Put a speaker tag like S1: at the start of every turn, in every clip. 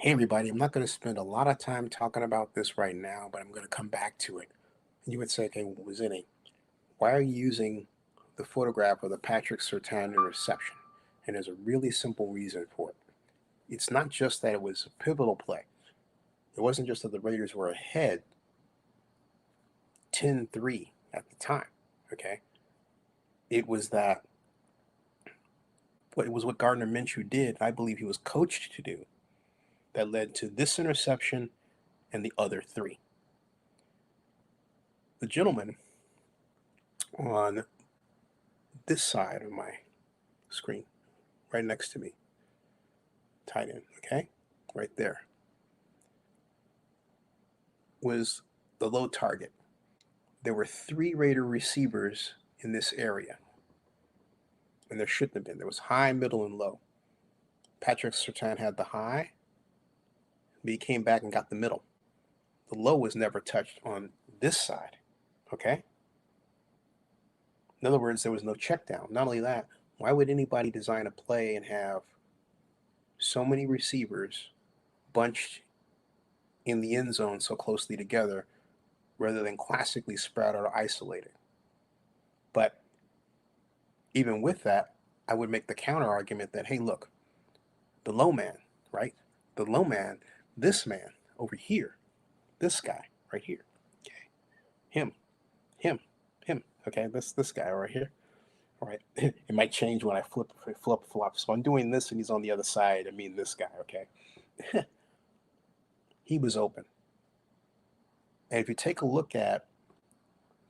S1: Hey everybody, I'm not going to spend a lot of time talking about this right now, but I'm going to come back to it. And you would say, okay, Zinni, why are you using the photograph of the Patrick Surtain interception? And there's a really simple reason for it. It's not just that it was a pivotal play. It wasn't just that the Raiders were ahead 10-3 at the time, okay? It was that what Gardner Minshew did, I believe he was coached to do, that led to this interception and the other three. The gentleman on this side of my screen, right next to me, tight end, okay? Right there, was the low target. There were three Raider receivers in this area, and there shouldn't have been. There was high, middle, and low. Patrick Surtain had the high, but he came back and got the middle. The low was never touched on this side, okay? In other words, there was no check down. Not only that, why would anybody design a play and have so many receivers bunched in the end zone so closely together rather than classically spread out or isolated? But even with that, I would make the counter argument that, hey, look, the low man, right? The low man, this man over here, this guy right here, okay? Him, him, him, okay? This guy right here, all right? It might change when I flop. So I'm doing this and he's on the other side. I mean this guy, okay? He was open. And if you take a look at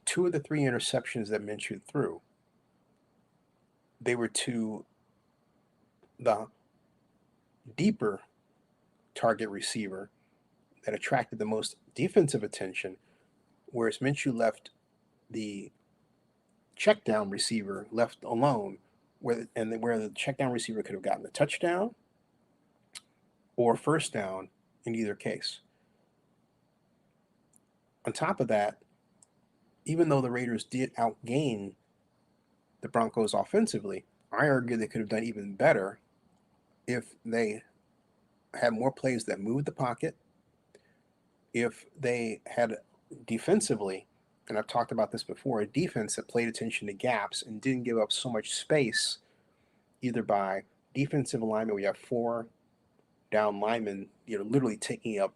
S1: two of the three interceptions that Minshew threw, they were to the deeper target receiver that attracted the most defensive attention, whereas Minshew left the checkdown receiver left alone, where the checkdown receiver could have gotten a touchdown or first down in either case. On top of that, even though the Raiders did outgain the Broncos offensively, I argue they could have done even better if they had more plays that moved the pocket, if they had defensively, and I've talked about this before, a defense that played attention to gaps and didn't give up so much space, either by defensive alignment, we have four down linemen, literally taking up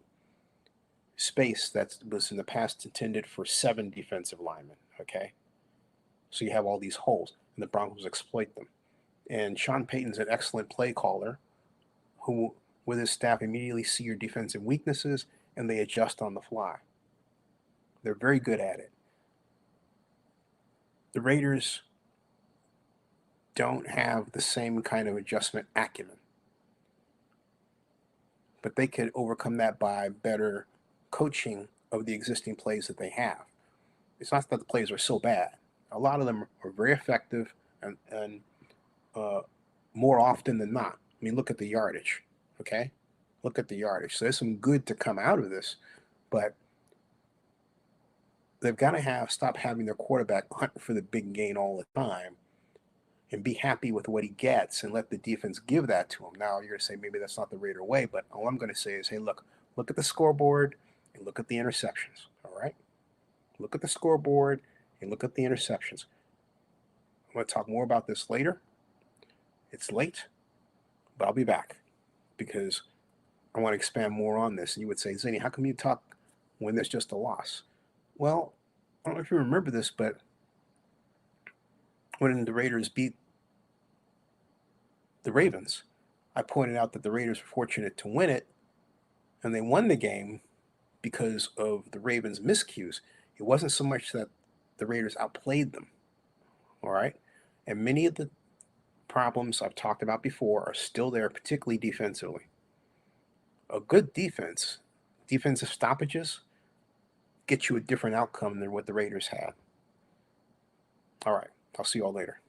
S1: space that was in the past intended for seven defensive linemen, okay? So you have all these holes, and the Broncos exploit them. And Sean Payton's an excellent play caller who, with his staff, immediately see your defensive weaknesses and they adjust on the fly. They're very good at it. The Raiders don't have the same kind of adjustment acumen, but they could overcome that by better coaching of the existing plays that they have. It's not that the plays are so bad. A lot of them are very effective and more often than not. I mean, look at the yardage, okay? Look at the yardage. So there's some good to come out of this, but they've got to stop having their quarterback hunt for the big gain all the time and be happy with what he gets and let the defense give that to him. Now, you're going to say maybe that's not the Raider way, but all I'm going to say is, hey, look at the scoreboard and look at the interceptions, all right? Look at the scoreboard and look at the interceptions. I'm going to talk more about this later. It's late, but I'll be back because I want to expand more on this. And you would say, Zinni, how come you talk when there's just a loss? Well, I don't know if you remember this, but when the Raiders beat the Ravens, I pointed out that the Raiders were fortunate to win it, and they won the game because of the Ravens' miscues. It wasn't so much that the Raiders outplayed them, all right? And many of the problems I've talked about before are still there, particularly defensively. A good defense, defensive stoppages, get you a different outcome than what the Raiders had. All right, I'll see you all later.